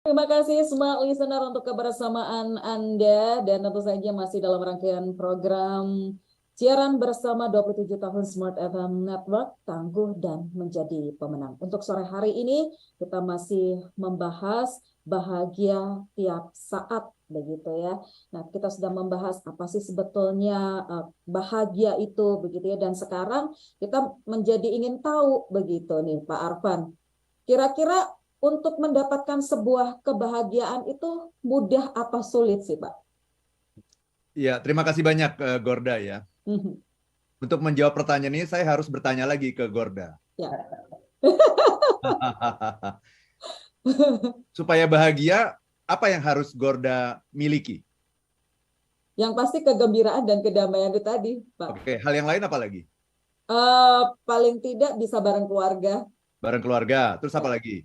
Terima kasih semua listener untuk kebersamaan Anda dan tentu saja masih dalam rangkaian program siaran bersama 27 tahun Smart FM Network, tangguh dan menjadi pemenang. Untuk sore hari ini kita masih membahas bahagia tiap saat begitu ya. Nah, kita sudah membahas apa sih sebetulnya bahagia itu begitu ya, dan sekarang kita menjadi ingin tahu begitu nih Pak Arfan. Kira-kira untuk mendapatkan sebuah kebahagiaan itu mudah apa sulit sih, Pak? Ya, terima kasih banyak Gorda ya. Untuk menjawab pertanyaan ini saya harus bertanya lagi ke Gorda. Ya. Supaya bahagia, apa yang harus Gorda miliki? Yang pasti kegembiraan dan kedamaian itu tadi, Pak. Oke, hal yang lain apa lagi? Paling tidak bisa bareng keluarga. Bareng keluarga, terus apa lagi?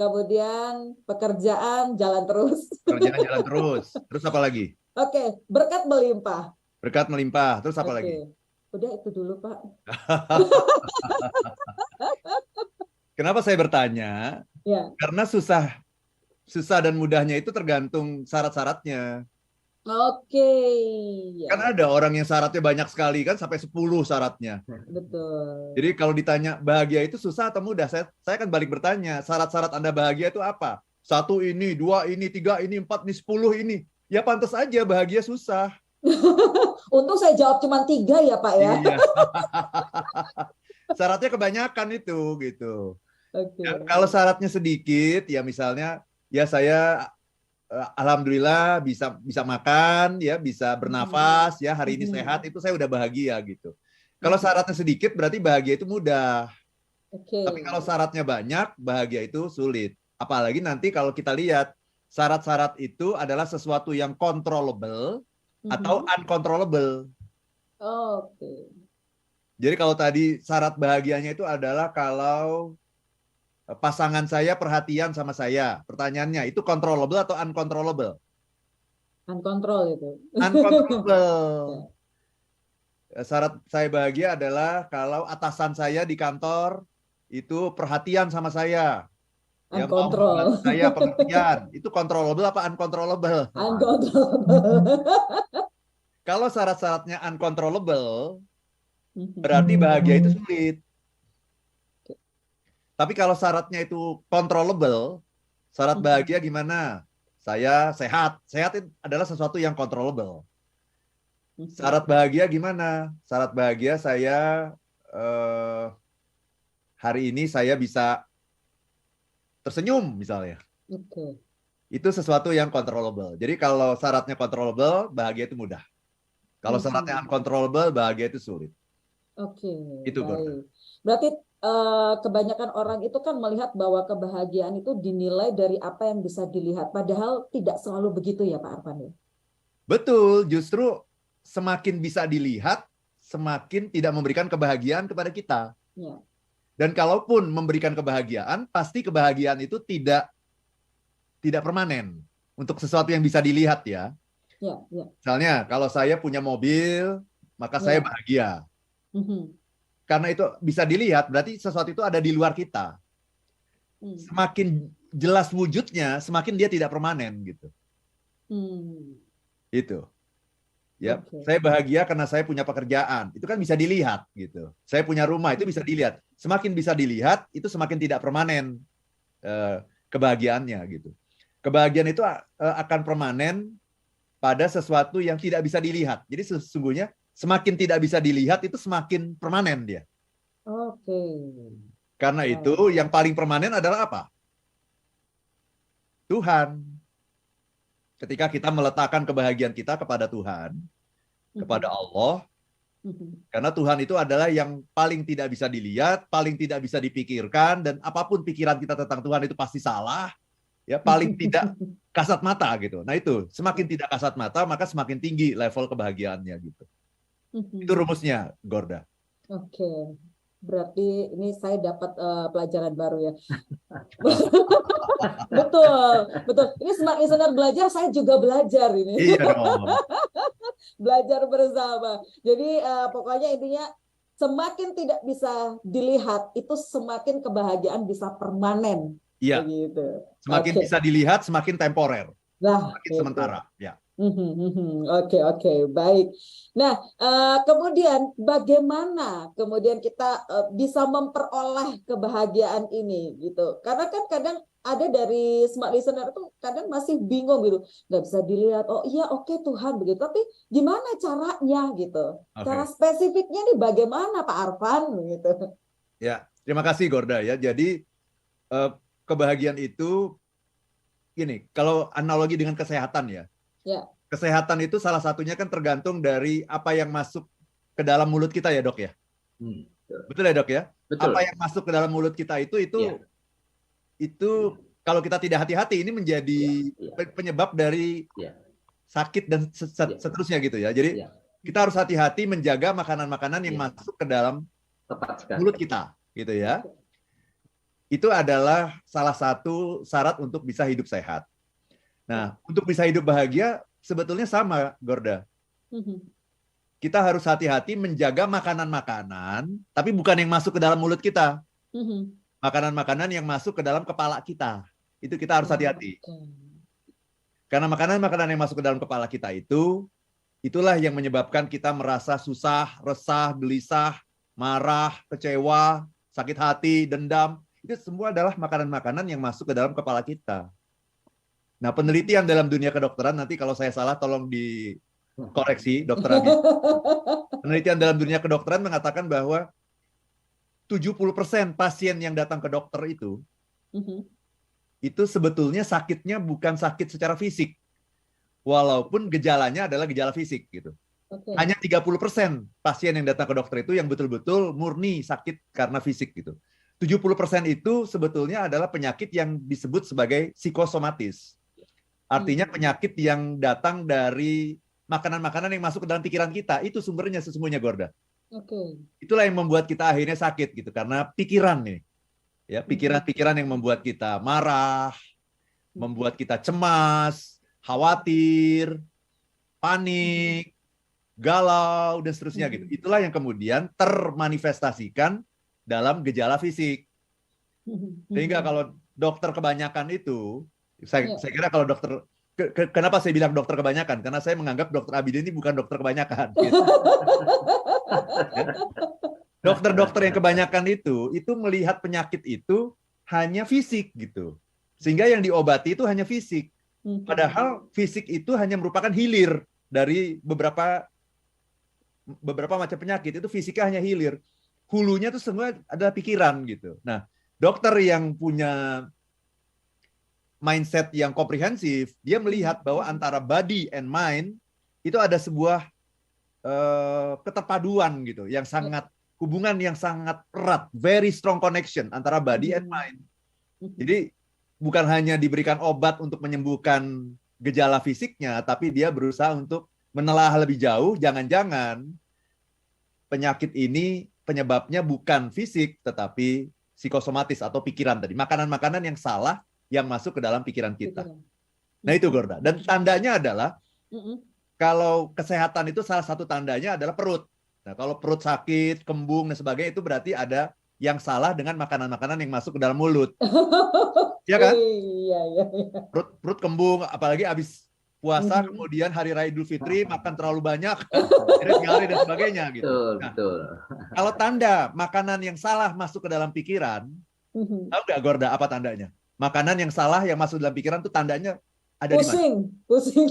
Kemudian pekerjaan jalan terus. Pekerjaan jalan terus, terus apa lagi? Oke, berkat melimpah. Berkat melimpah, terus apa lagi? Udah itu dulu, Pak. Kenapa saya bertanya? Ya. Karena susah dan mudahnya itu tergantung syarat-syaratnya. Oke. Ya. Kan ada orang yang syaratnya banyak sekali kan, sampai 10 syaratnya. Betul. Jadi kalau ditanya bahagia itu susah atau mudah, saya akan balik bertanya, syarat-syarat Anda bahagia itu apa? 1 ini, 2 ini, 3 ini, 4 ini, 10 ini. Ya pantas aja bahagia susah. Untung saya jawab cuma 3 ya, Pak ya. Iya. Syaratnya kebanyakan itu gitu. Okay. Ya, kalau syaratnya sedikit, ya misalnya, ya saya alhamdulillah bisa makan, ya bisa bernafas, ya hari ini sehat, itu saya udah bahagia gitu. Kalau syaratnya sedikit berarti bahagia itu mudah. Okay. Tapi kalau syaratnya banyak, bahagia itu sulit. Apalagi nanti kalau kita lihat syarat-syarat itu adalah sesuatu yang controllable atau uncontrollable. Oke. Jadi kalau tadi syarat bahagianya itu adalah kalau pasangan saya perhatian sama saya. Pertanyaannya, itu controllable atau uncontrollable? Uncontrollable itu. Uncontrollable. Syarat saya bahagia adalah kalau atasan saya di kantor itu perhatian sama saya. Ya, Uncontrollable. Saya pengertian. Itu controllable apa uncontrollable? Uncontrollable. Kalau syarat-syaratnya uncontrollable, berarti bahagia itu sulit. Tapi kalau syaratnya itu controllable, syarat bahagia gimana? Saya sehat. Sehat adalah sesuatu yang controllable. Syarat bahagia gimana? Syarat bahagia saya hari ini saya bisa tersenyum misalnya. Itu sesuatu yang controllable. Jadi kalau syaratnya controllable, bahagia itu mudah. Kalau syaratnya uncontrollable, bahagia itu sulit. Oke. Itu baik. Berarti kebanyakan orang itu kan melihat bahwa kebahagiaan itu dinilai dari apa yang bisa dilihat. Padahal tidak selalu begitu ya Pak Arfan ya? Betul, justru semakin bisa dilihat, semakin tidak memberikan kebahagiaan kepada kita. Ya. Dan kalaupun memberikan kebahagiaan, pasti kebahagiaan itu tidak permanen untuk sesuatu yang bisa dilihat ya. Ya. Misalnya kalau saya punya mobil, maka saya bahagia. Karena itu bisa dilihat, berarti sesuatu itu ada di luar kita. Semakin jelas wujudnya, semakin dia tidak permanen gitu. Itu. Ya, saya bahagia karena saya punya pekerjaan. Itu kan bisa dilihat gitu. Saya punya rumah, itu bisa dilihat. Semakin bisa dilihat, itu semakin tidak permanen kebahagiaannya gitu. Kebahagiaan itu akan permanen pada sesuatu yang tidak bisa dilihat. Jadi sesungguhnya semakin tidak bisa dilihat itu semakin permanen dia. Oke. Karena itu yang paling permanen adalah apa? Tuhan. Ketika kita meletakkan kebahagiaan kita kepada Tuhan, kepada Allah, karena Tuhan itu adalah yang paling tidak bisa dilihat, paling tidak bisa dipikirkan, dan apapun pikiran kita tentang Tuhan itu pasti salah, ya paling tidak kasat mata gitu. Nah itu, semakin tidak kasat mata, maka semakin tinggi level kebahagiaannya gitu. Itu rumusnya, Gorda. Oke, berarti ini saya dapat pelajaran baru ya. Betul. Ini Smart Listener belajar, saya juga belajar ini. Iya dong. Belajar bersama. Jadi pokoknya intinya semakin tidak bisa dilihat, itu semakin kebahagiaan bisa permanen. Iya. Begitu. Semakin bisa dilihat, semakin temporer. Nah, semakin sementara. Ya. Oke, baik. Nah, kemudian bagaimana kemudian kita bisa memperoleh kebahagiaan ini gitu? Karena kan kadang ada dari smart listener itu kadang masih bingung gitu, nggak bisa dilihat. Oh iya, oke Tuhan begitu. Tapi gimana caranya gitu? Cara spesifiknya nih bagaimana Pak Arfan gitu? Ya, terima kasih Gorda ya. Jadi kebahagiaan itu gini, kalau analogi dengan kesehatan ya. Ya. Kesehatan itu salah satunya kan tergantung dari apa yang masuk ke dalam mulut kita ya, Dok ya. Betul ya, Dok ya? Betul. Apa yang masuk ke dalam mulut kita itu kalau kita tidak hati-hati ini menjadi penyebab dari sakit dan seterusnya gitu ya. Jadi kita harus hati-hati menjaga makanan-makanan yang masuk ke dalam mulut kita gitu ya. Itu adalah salah satu syarat untuk bisa hidup sehat. Nah, untuk bisa hidup bahagia sebetulnya sama, Gorda. Kita harus hati-hati menjaga makanan-makanan, tapi bukan yang masuk ke dalam mulut kita. Makanan-makanan yang masuk ke dalam kepala kita. Itu kita harus hati-hati. Karena makanan-makanan yang masuk ke dalam kepala kita itulah yang menyebabkan kita merasa susah, resah, gelisah, marah, kecewa, sakit hati, dendam. Itu semua adalah makanan-makanan yang masuk ke dalam kepala kita. Nah, penelitian dalam dunia kedokteran, nanti kalau saya salah tolong dikoreksi, Dokter Adi. Penelitian dalam dunia kedokteran mengatakan bahwa 70% pasien yang datang ke dokter itu sebetulnya sakitnya bukan sakit secara fisik. Walaupun gejalanya adalah gejala fisik gitu. Hanya 30% pasien yang datang ke dokter itu yang betul-betul murni sakit karena fisik gitu. 70% itu sebetulnya adalah penyakit yang disebut sebagai psikosomatis. Artinya penyakit yang datang dari makanan-makanan yang masuk ke dalam pikiran kita. Itu sumbernya sesungguhnya, Gorda. Itulah yang membuat kita akhirnya sakit gitu. Karena pikiran nih. Ya, pikiran-pikiran yang membuat kita marah, membuat kita cemas, khawatir, panik, galau, dan seterusnya gitu. Itulah yang kemudian termanifestasikan dalam gejala fisik. Sehingga kalau dokter kebanyakan itu, saya kira kalau dokter, kenapa saya bilang dokter kebanyakan? Karena saya menganggap Dokter Abidin ini bukan dokter kebanyakan. Gitu. Dokter-dokter yang kebanyakan itu melihat penyakit itu hanya fisik gitu. Sehingga yang diobati itu hanya fisik. Padahal fisik itu hanya merupakan hilir dari beberapa macam penyakit. Itu fisiknya hanya hilir. Hulunya itu semua adalah pikiran gitu. Nah, dokter yang punya mindset yang komprehensif, dia melihat bahwa antara body and mind itu ada sebuah keterpaduan gitu, yang sangat hubungan yang sangat erat, very strong connection antara body and mind. Jadi bukan hanya diberikan obat untuk menyembuhkan gejala fisiknya, tapi dia berusaha untuk menelaah lebih jauh, jangan-jangan penyakit ini penyebabnya bukan fisik, tetapi psikosomatis atau pikiran tadi. Makanan-makanan yang salah yang masuk ke dalam pikiran kita. Nah itu, Gorda. Dan tandanya adalah, kalau kesehatan itu salah satu tandanya adalah perut. Nah kalau perut sakit, kembung, dan sebagainya, itu berarti ada yang salah dengan makanan-makanan yang masuk ke dalam mulut. Iya kan? Iya. Perut kembung, apalagi habis puasa, kemudian hari raya Idul Fitri, makan terlalu banyak, diare dan sebagainya. Gitu. Betul. Kalau tanda makanan yang salah masuk ke dalam pikiran, tahu nggak, Gorda, apa tandanya? Makanan yang salah yang masuk dalam pikiran itu tandanya ada di mana? Pusing.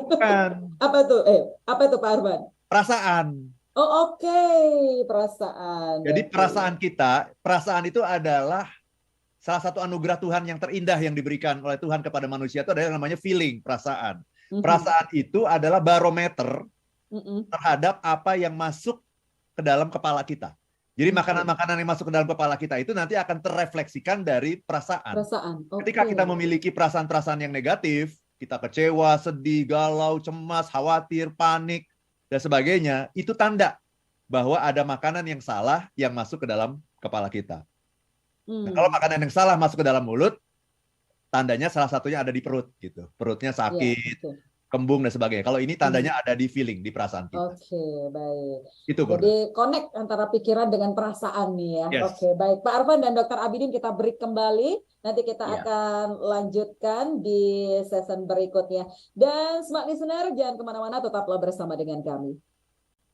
Bukan. Apa itu Pak Arfan? Perasaan. Oh, perasaan. Jadi perasaan itu adalah salah satu anugerah Tuhan yang terindah yang diberikan oleh Tuhan kepada manusia, itu adalah namanya feeling, perasaan. Perasaan itu adalah barometer terhadap apa yang masuk ke dalam kepala kita. Jadi makanan-makanan yang masuk ke dalam kepala kita itu nanti akan terrefleksikan dari perasaan. Ketika kita memiliki perasaan-perasaan yang negatif, kita kecewa, sedih, galau, cemas, khawatir, panik, dan sebagainya, itu tanda bahwa ada makanan yang salah yang masuk ke dalam kepala kita. Nah, kalau makanan yang salah masuk ke dalam mulut, tandanya salah satunya ada di perut gitu. Perutnya sakit, kembung dan sebagainya. Kalau ini tandanya ada di feeling, di perasaan kita. Baik. Itu, jadi connect antara pikiran dengan perasaan nih ya. Yes. Baik. Pak Arfan dan Dokter Abidin, kita break kembali. Nanti kita akan lanjutkan di season berikutnya. Dan Smart Listener, jangan kemana-mana, tetaplah bersama dengan kami.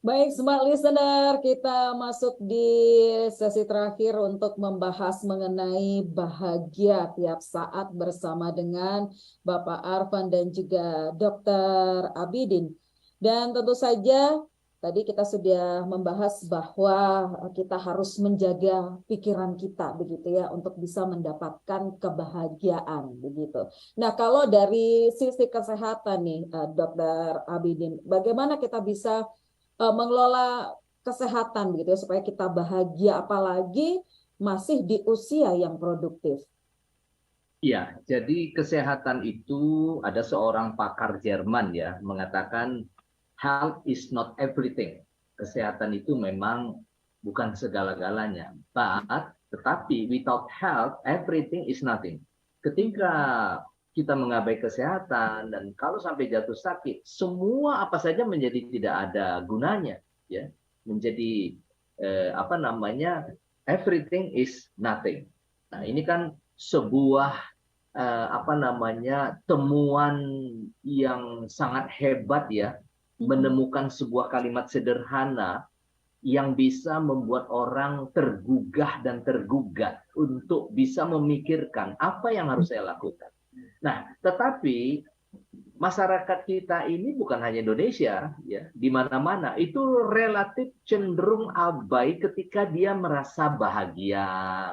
Baik, Smart Listener, kita masuk di sesi terakhir untuk membahas mengenai bahagia tiap saat bersama dengan Bapak Arfan dan juga Dr. Abidin. Dan tentu saja tadi kita sudah membahas bahwa kita harus menjaga pikiran kita begitu ya untuk bisa mendapatkan kebahagiaan begitu. Nah, kalau dari sisi kesehatan nih, Dr. Abidin, bagaimana kita bisa mengelola kesehatan begitu ya supaya kita bahagia apalagi masih di usia yang produktif? Ya, jadi kesehatan itu ada seorang pakar Jerman ya mengatakan health is not everything. Kesehatan itu memang bukan segala-galanya. Tetapi without health, everything is nothing. Ketika kita mengabaikan kesehatan dan kalau sampai jatuh sakit, semua apa saja menjadi tidak ada gunanya. Ya, menjadi everything is nothing. Nah, ini kan sebuah temuan yang sangat hebat ya. Menemukan sebuah kalimat sederhana yang bisa membuat orang tergugah dan tergugat untuk bisa memikirkan apa yang harus saya lakukan. Nah, tetapi masyarakat kita ini bukan hanya Indonesia, ya, di mana-mana itu relatif cenderung abai ketika dia merasa bahagia,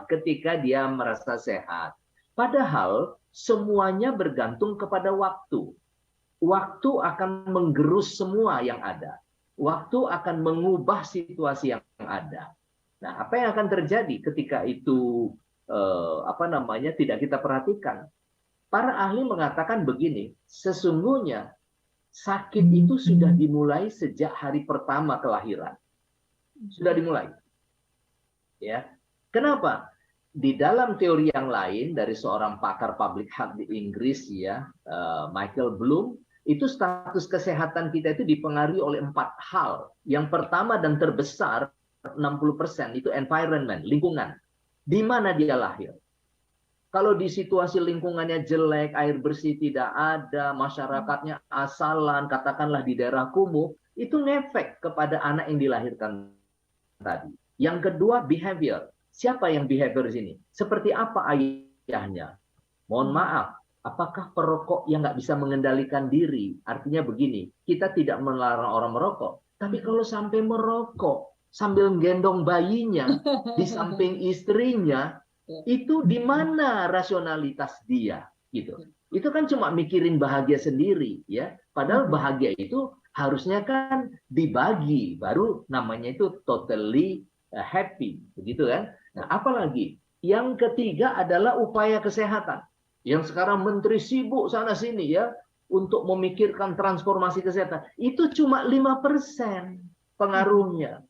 ketika dia merasa sehat. Padahal semuanya bergantung kepada waktu. Waktu akan menggerus semua yang ada. Waktu akan mengubah situasi yang ada. Nah, apa yang akan terjadi ketika itu tidak kita perhatikan? Para ahli mengatakan begini, sesungguhnya sakit itu sudah dimulai sejak hari pertama kelahiran. Sudah dimulai. Ya. Kenapa? Di dalam teori yang lain dari seorang pakar public health di Inggris ya, Michael Bloom, itu status kesehatan kita itu dipengaruhi oleh 4 hal. Yang pertama dan terbesar 60% itu environment, lingkungan. Di mana dia lahir? Kalau di situasi lingkungannya jelek, air bersih tidak ada, masyarakatnya asalan, katakanlah di daerah kumuh, itu ngefek kepada anak yang dilahirkan tadi. Yang kedua, behavior. Siapa yang behavior di sini? Seperti apa ayahnya? Mohon maaf, apakah perokok yang nggak bisa mengendalikan diri? Artinya begini, kita tidak melarang orang merokok, tapi kalau sampai merokok, sambil gendong bayinya, di samping istrinya, itu di mana rasionalitas dia? Gitu. Itu kan cuma mikirin bahagia sendiri, ya. Padahal bahagia itu harusnya kan dibagi, baru namanya itu totally happy, begitu kan? Nah, apalagi yang ketiga adalah upaya kesehatan. Yang sekarang menteri sibuk sana sini ya untuk memikirkan transformasi kesehatan. Itu cuma 5% pengaruhnya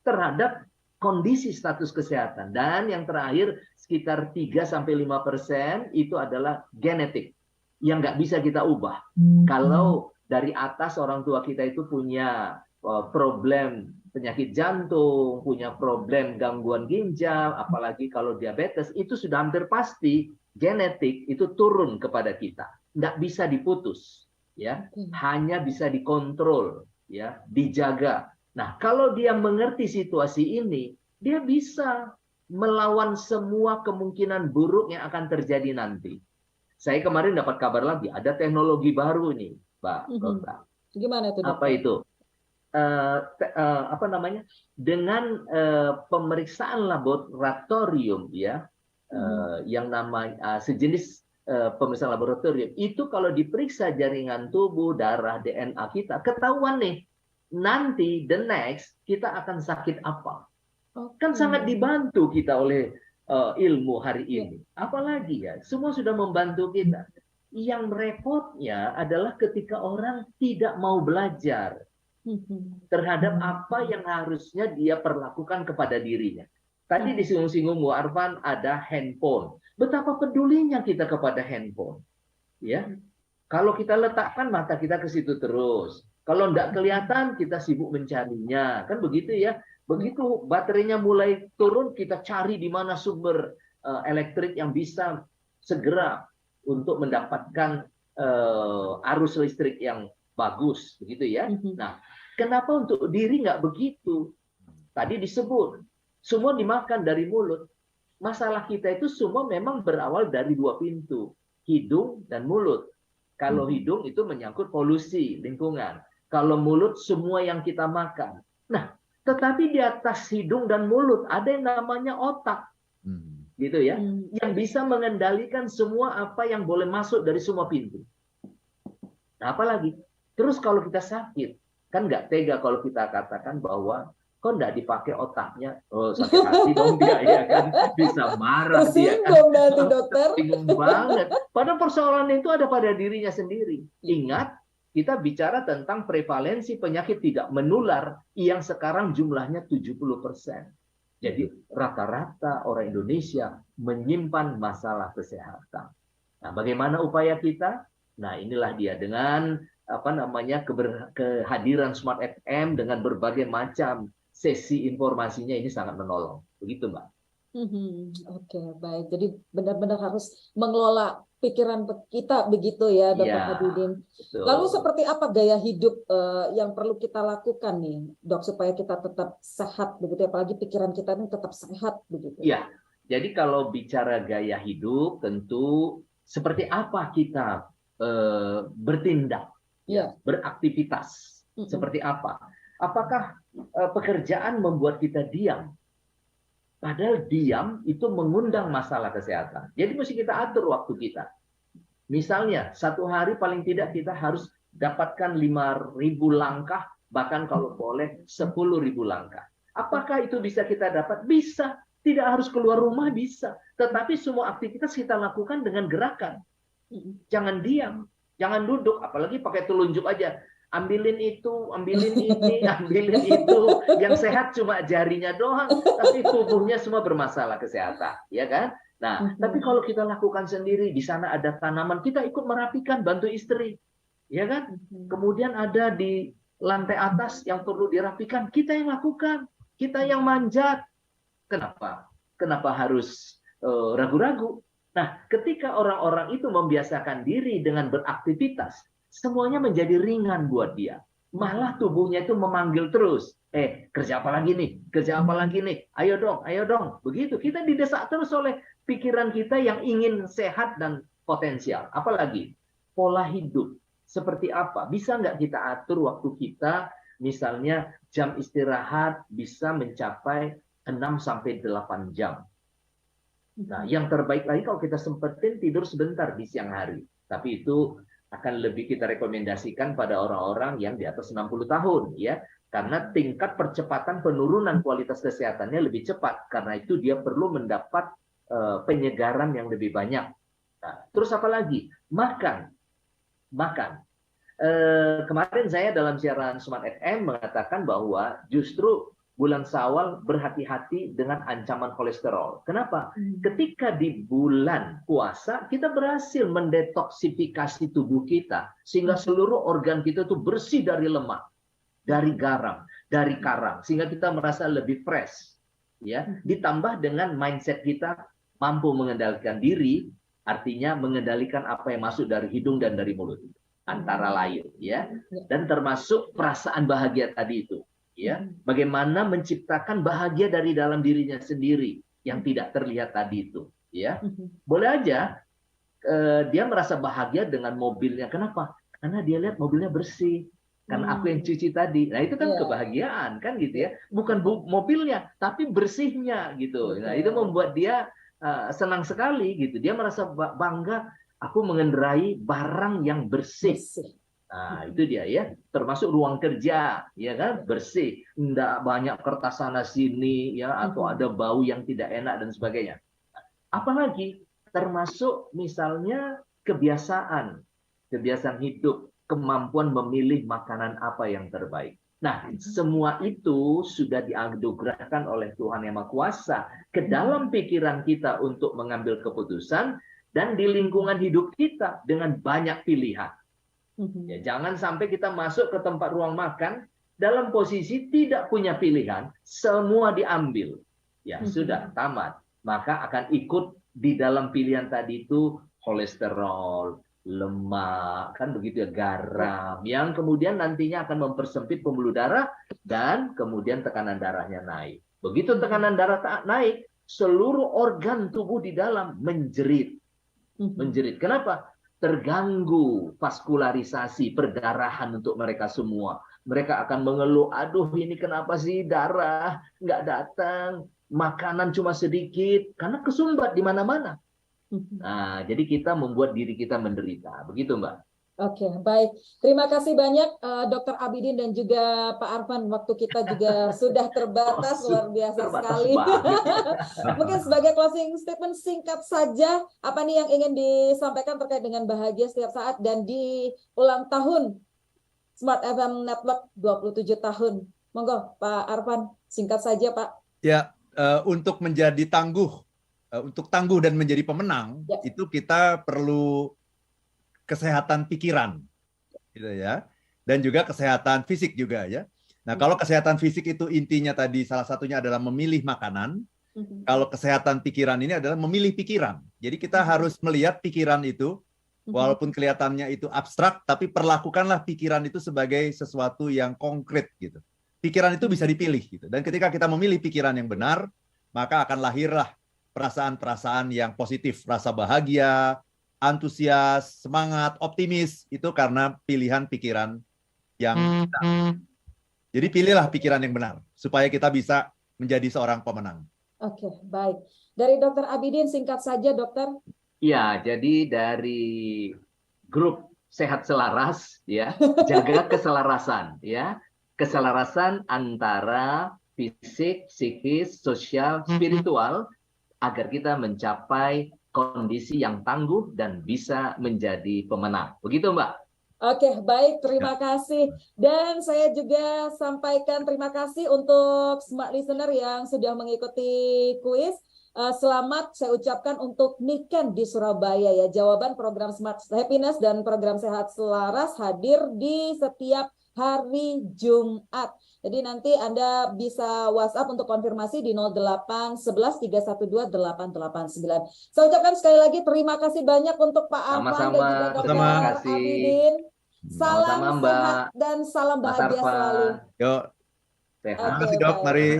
terhadap kondisi status kesehatan. Dan yang terakhir sekitar 3-5% itu adalah genetik yang nggak bisa kita ubah. Kalau dari atas orang tua kita itu punya problem penyakit jantung, punya problem gangguan ginjal, apalagi kalau diabetes, itu sudah hampir pasti genetik itu turun kepada kita. Nggak bisa diputus, ya, hanya bisa dikontrol, ya, dijaga. Nah, kalau dia mengerti situasi ini, dia bisa melawan semua kemungkinan buruk yang akan terjadi nanti. Saya kemarin dapat kabar lagi, ada teknologi baru nih, Mbak Rota. Gimana itu? Apa itu? Dengan pemeriksaan laboratorium, ya, yang namanya sejenis pemeriksaan laboratorium, itu kalau diperiksa jaringan tubuh, darah, DNA kita, ketahuan nih, nanti the next kita akan sakit apa. Kan sangat dibantu kita oleh ilmu hari ini. Apalagi ya, semua sudah membantu kita. Yang repotnya adalah ketika orang tidak mau belajar terhadap apa yang harusnya dia perlakukan kepada dirinya. Tadi disinggung-singgung Bu Arfan ada handphone. Betapa pedulinya kita kepada handphone. Ya. Kalau kita letakkan mata kita ke situ terus. Kalau enggak kelihatan kita sibuk mencarinya. Kan begitu ya. Begitu baterainya mulai turun kita cari di mana sumber elektrik yang bisa segera untuk mendapatkan arus listrik yang bagus, begitu ya. Nah, kenapa untuk diri nggak begitu? Tadi disebut, semua dimakan dari mulut. Masalah kita itu semua memang berawal dari dua pintu, hidung dan mulut. Kalau hidung itu menyangkut polusi lingkungan. Kalau mulut semua yang kita makan. Nah, tetapi di atas hidung dan mulut ada yang namanya otak. Gitu ya. Yang bisa mengendalikan semua apa yang boleh masuk dari semua pintu. Nah, apalagi? Terus kalau kita sakit, kan nggak tega kalau kita katakan bahwa kok nggak dipakai otaknya? Oh, sakit hati dong dia, ya kan? Bisa marah dia kan? Tersinggung nanti dokter. Bingung banget. Padahal persoalan itu ada pada dirinya sendiri. Ingat, kita bicara tentang prevalensi penyakit tidak menular yang sekarang jumlahnya 70%. Jadi rata-rata orang Indonesia menyimpan masalah kesehatan. Nah, bagaimana upaya kita? Nah, inilah dia dengan kehadiran Smart FM dengan berbagai macam sesi informasinya ini sangat menolong. Begitu, Mbak. Oke, baik. Jadi benar-benar harus mengelola pikiran kita begitu ya, Dr. Habibin. Lalu seperti apa gaya hidup yang perlu kita lakukan nih, Dok, supaya kita tetap sehat begitu, apalagi pikiran kita ini tetap sehat begitu. Iya. Jadi kalau bicara gaya hidup, tentu seperti apa kita bertindak, beraktivitas, seperti apa? Apakah pekerjaan membuat kita diam? Padahal diam itu mengundang masalah kesehatan. Jadi mesti kita atur waktu kita. Misalnya, satu hari paling tidak kita harus dapatkan 5.000 langkah, bahkan kalau boleh 10.000 langkah. Apakah itu bisa kita dapat? Bisa. Tidak harus keluar rumah, bisa. Tetapi semua aktivitas kita lakukan dengan gerakan. Jangan diam, jangan duduk, apalagi pakai telunjuk aja. Ambilin itu, ambilin ini, ambilin itu. Yang sehat cuma jarinya doang, tapi tubuhnya semua bermasalah kesehatan, ya kan? Nah, tapi kalau kita lakukan sendiri, di sana ada tanaman, kita ikut merapikan, bantu istri, ya kan? Kemudian ada di lantai atas yang perlu dirapikan, kita yang lakukan, kita yang manjat. Kenapa? Kenapa harus ragu-ragu? Nah, ketika orang-orang itu membiasakan diri dengan beraktivitas, semuanya menjadi ringan buat dia. Malah tubuhnya itu memanggil terus. Kerja apa lagi nih? Kerja apa lagi nih? Ayo dong, ayo dong. Begitu. Kita didesak terus oleh pikiran kita yang ingin sehat dan potensial. Apalagi pola hidup. Seperti apa? Bisa nggak kita atur waktu kita, misalnya jam istirahat bisa mencapai 6-8 jam. Nah, yang terbaik lagi kalau kita sempetin tidur sebentar di siang hari. Tapi itu akan lebih kita rekomendasikan pada orang-orang yang di atas 60 tahun, ya, karena tingkat percepatan penurunan kualitas kesehatannya lebih cepat. Karena itu dia perlu mendapat penyegaran yang lebih banyak. Nah, terus apa lagi? Makan. Kemarin saya dalam siaran Smart FM mengatakan bahwa justru bulan Syawal berhati-hati dengan ancaman kolesterol. Kenapa? Ketika di bulan puasa, kita berhasil mendetoksifikasi tubuh kita, sehingga seluruh organ kita itu bersih dari lemak, dari garam, dari karang, sehingga kita merasa lebih fresh. Ya, ditambah dengan mindset kita mampu mengendalikan diri, artinya mengendalikan apa yang masuk dari hidung dan dari mulut, antara lain, ya, dan termasuk perasaan bahagia tadi itu. Ya, bagaimana menciptakan bahagia dari dalam dirinya sendiri yang tidak terlihat tadi itu, ya. Boleh aja dia merasa bahagia dengan mobilnya. Kenapa? Karena dia lihat mobilnya bersih. Karena aku yang cuci tadi. Nah, itu kan kebahagiaan kan gitu ya. Bukan mobilnya, tapi bersihnya gitu. Nah, itu membuat dia senang sekali gitu. Dia merasa bangga, aku mengendarai barang yang bersih. Nah, itu dia ya, termasuk ruang kerja, ya kan, bersih, enggak banyak kertas sana sini, ya, atau ada bau yang tidak enak dan sebagainya. Apalagi termasuk misalnya kebiasaan hidup, kemampuan memilih makanan apa yang terbaik. Nah, semua itu sudah dianugerahkan oleh Tuhan Yang Maha Kuasa ke dalam pikiran kita untuk mengambil keputusan dan di lingkungan hidup kita dengan banyak pilihan. Ya, jangan sampai kita masuk ke tempat ruang makan dalam posisi tidak punya pilihan, semua diambil. Ya, sudah tamat. maka akan ikut di dalam pilihan tadi itu kolesterol, lemak, kan begitu ya, garam, yang kemudian nantinya akan mempersempit pembuluh darah dan kemudian tekanan darahnya naik. Begitu tekanan darah naik, seluruh organ tubuh di dalam menjerit. Menjerit. Kenapa? Terganggu vaskularisasi perdarahan untuk mereka semua. Mereka akan mengeluh, aduh ini kenapa sih darah nggak datang, makanan cuma sedikit, karena kesumbat di mana-mana. Nah, jadi kita membuat diri kita menderita. Begitu, Mbak. Oke, baik. Terima kasih banyak Dr. Abidin dan juga Pak Arfan. Waktu kita juga sudah terbatas, luar biasa sekali. Mungkin sebagai closing statement singkat saja, apa nih yang ingin disampaikan terkait dengan bahagia setiap saat dan di ulang tahun Smart FM Network 27 tahun. Monggo, Pak Arfan, singkat saja, Pak. Ya, untuk menjadi tangguh, untuk tangguh dan menjadi pemenang, ya, itu kita perlu kesehatan pikiran, gitu ya, dan juga kesehatan fisik juga ya. Nah, kalau kesehatan fisik itu intinya tadi salah satunya adalah memilih makanan. Kalau kesehatan pikiran ini adalah memilih pikiran. Jadi kita harus melihat pikiran itu, walaupun kelihatannya itu abstrak, tapi perlakukanlah pikiran itu sebagai sesuatu yang konkret gitu. Pikiran itu bisa dipilih gitu. Dan ketika kita memilih pikiran yang benar, maka akan lahirlah perasaan-perasaan yang positif, rasa bahagia, antusias, semangat, optimis, itu karena pilihan pikiran yang benar. Jadi pilihlah pikiran yang benar, supaya kita bisa menjadi seorang pemenang. Oke, baik. Dari Dr. Abidin, singkat saja, Dokter. Ya, jadi dari grup Sehat Selaras, ya, jaga keselarasan, ya, keselarasan antara fisik, psikis, sosial, spiritual, agar kita mencapai kondisi yang tangguh dan bisa menjadi pemenang. Begitu, Mbak? Oke, baik. Terima kasih. Dan saya juga sampaikan terima kasih untuk smart listener yang sudah mengikuti kuis. Selamat saya ucapkan untuk Niken di Surabaya ya. Jawaban program Smart Happiness dan program Sehat Selaras hadir di setiap hari Jumat. Jadi nanti Anda bisa WhatsApp untuk konfirmasi di 08 11 312 889. Saya ucapkan sekali lagi terima kasih banyak untuk Pak Arfan dan juga Dr. Abidin. Salam sehat dan salam bahagia selalu. Yuk. Terima kasih, Dok. Mari.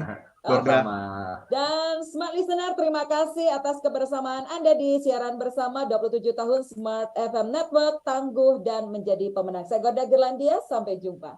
Dan Smart Listener, terima kasih atas kebersamaan Anda di siaran bersama 27 tahun Smart FM Network, tangguh dan menjadi pemenang. Saya Gorda Girlandia, sampai jumpa.